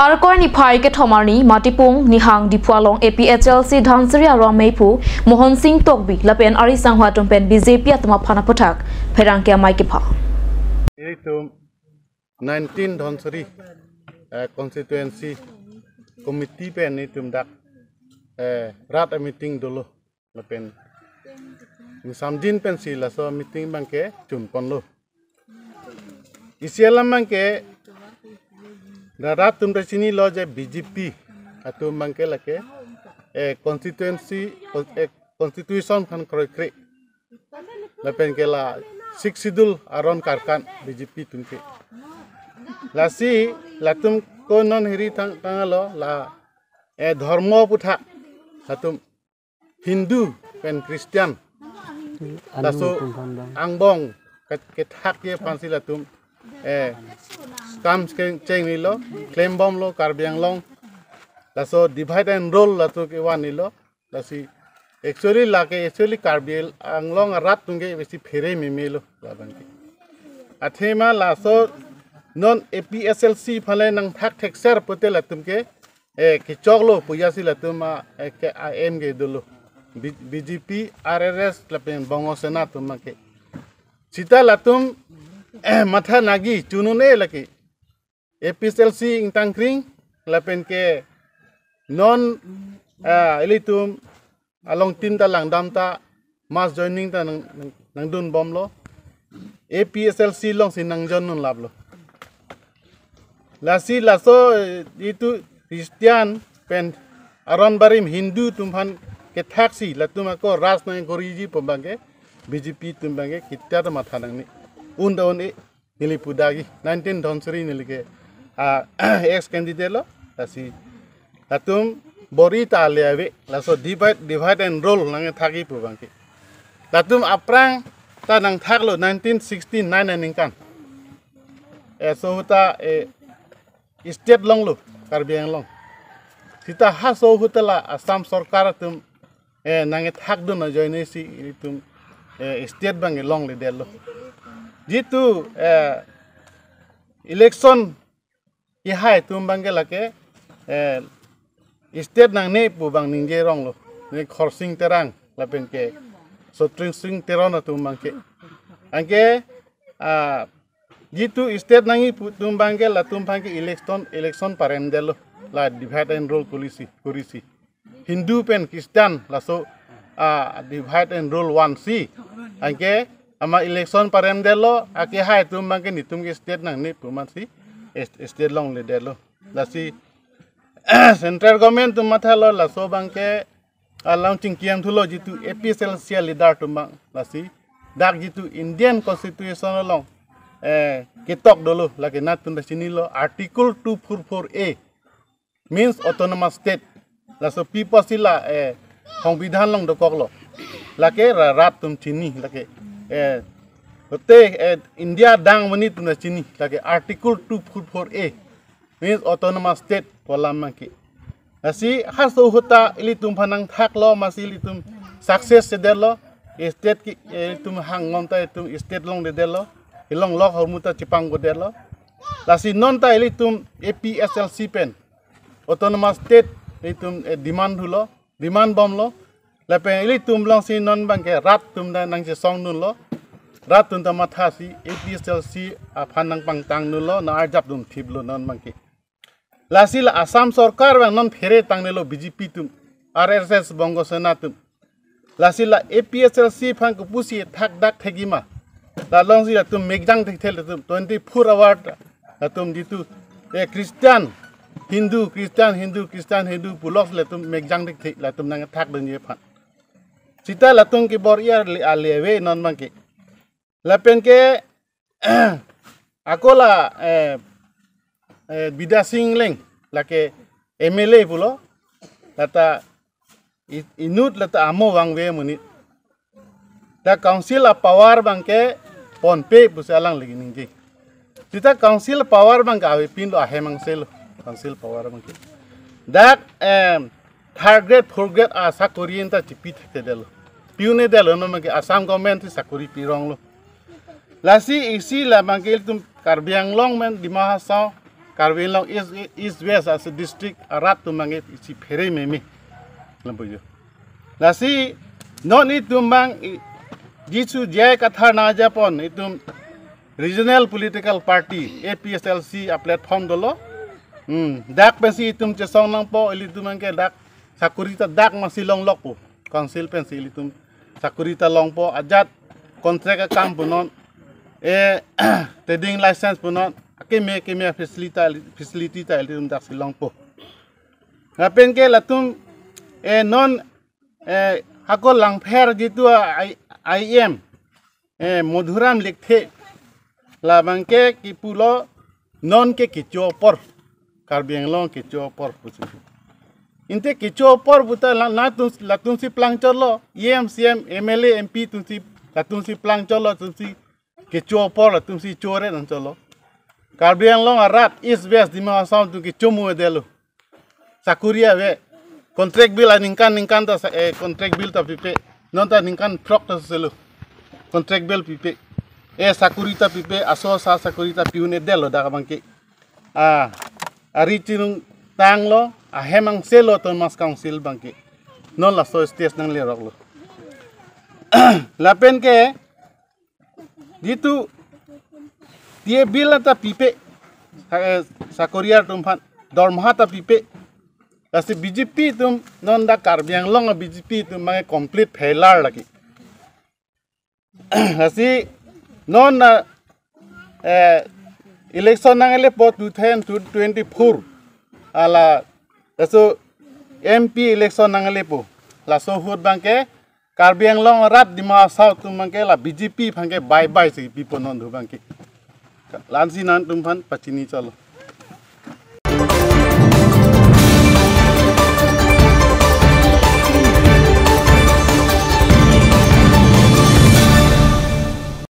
Arkoi ni phai ke thomarni matipung nihang diphualong APHLC Dhansiri aro meipu Mohan Singh Tokbi lapen ari sanghwa tumpen BJP atma phana puthak pherangke amai kepha. Itu 19 Dhansiri constituency committee pen itu dak rat meeting dulu lapen samjin pen sila so meeting bangke jumpon lo. Isialam bangke Darat tum sini lo je BJP atau mangke lake constitution kan kre lapen ke la siksidul aron karkan BJP tumke lasi latum konon hiri tangalo la dharma putha latum Hindu pen Christian laso angbong ketak ye pansi latum scam cheng nilo claim bomb lo karbiang long laso divide and roll lato ke wan nilo lasi actually karbiel anglong rat tungge besi phere mimelo labanki athema laso non APHLC phale nang thak thekser potel atumke ke choglo puyasi latuma ke am ge dolo BJP RRS lapen bongo sena tumake sita latum matha nagi chunune laki APHLC intangkring lapen ke non elitum along tinta lang damta mass joining ta nang dun bomlo APHLC long sinang jonun lablo lasi laso itu Christian pen aron barim Hindu tumhan ke taxi latuma ko ras na koriji pombange BJP tumbange kitya ta matha nangni unda one nilipudagi 19 Dhansiri nilike ex candidate lo lasi latum borita leave laso divide and roll nang thagi pubangki latum aprang ta nang thaklo 1969 ningkan so huta state long lo karbiang long sita haso hutala Assam sarkar tum nang thakdo na joine si tum state bange long le delo jitu election ihai tum bange lake state nang ne pu bang ningge rong lo ne khorsing terang lapen ke sotring sing terona tum bangke angke jitu state nangi tum bange la tum bangke election parendelo la divide and rule policy Hindu pen Christian la so divide and rule 1C angke ama election parendelo ake hai tum bangke ni tum ke state nang ne pumansi state long le delo lasi central government tum mathalo la so bangke launching kiam thulo jitu APHLC leader tum bang lasi dak jitu Indian constitution long ketok dolo lagi natun sini lo article 244A means autonomous state laso people sila সংবিধান long dokok lo lake rat tum chini lake hote India dang mani tuna chini lage article 244A means autonomous state polamaki asi haso hota ilitum phanang thaklo masilitum success sedelo state ki tum hangom ta tum state long de delo ilong lok hormuta chipang godelo lasi non ta ilitum APHLC pen autonomous state ilitum demand hulo demand bom lo lapen ilitum long si non bangke rat tum da nang se song nun lo ratun ta mathasi APHLC phanang pangtang nulo na arjap dum thiblo non mangki lasila Assam sarkar bang non phere tangnelo BJP tum RSS bongo sena tum lasila APHLC phang ku pusi thak dak thegima la longsi tum megjang thel tum 24 hour tum ditu Christian Hindu pulos le tum megjang thik la tum nang thak den ye phan sita la tum ki bor ya lewe non mangki lapen ke akola bidasing leng lake MLA pulo lata inut lata amo wangwe munit da council of power bangke ponpe busalang lagi ningji kita council power bang gawe pin lo ahemang sel council power bangke dak third grade fourth grade asa korienta chipi thete delo piune delo no mage Assam government sakuri pirong lo lasi isi la bangkil tum karbiang long men di mahasau Karbi Anglong East West as a district arat tumbang isi phere meme lampuyo. Lasi non itumbang jisu jaya kathar na Japon itum regional political party APHLC a platform dolo. Dak pensi itum cesong nang po ilitumang ke dak sakurita dak masih long lok po council pensi ilitum sakurita long po ajat kontrak akam punon trading license punon keme facility ta ilitum dak silong po. Ngapen ke latum non hakol lang pher gitu IM modhuram likhe labang ke kipulo non ke kichopor Karbi Anglong kichopor pusi. Inte kichopor buta latung si plang cholo CM MLA MP tunsi latung si plang cholo tunsi kichopor latung si chore nan cholo. Karbi Anglong arat East West di ma sound tu kichomu delo. Sakuria we contract bill ningkan ta contract bill ta pipe non ta ningkan prok ta selo. Contract bill pipe sakurita pipe aso sa sakurita piune delo da bangke ari tinung tanglo hemang selo ton mas council bangke non la so stage nang le roklo lapen ke ditu dia bila ta pipe sakuria tumpan dormha ta pipe lasi BJP tum non da Karbi Anglong BJP tum mange complete failure lagi lasi non na election nangale po 2024 ala so MP election nangale po la so hut bangke Karbi Anglong rat di ma south tum bangke la BJP bangke bye bye si pipo non du bangke lansi nan tum pan pachini chalo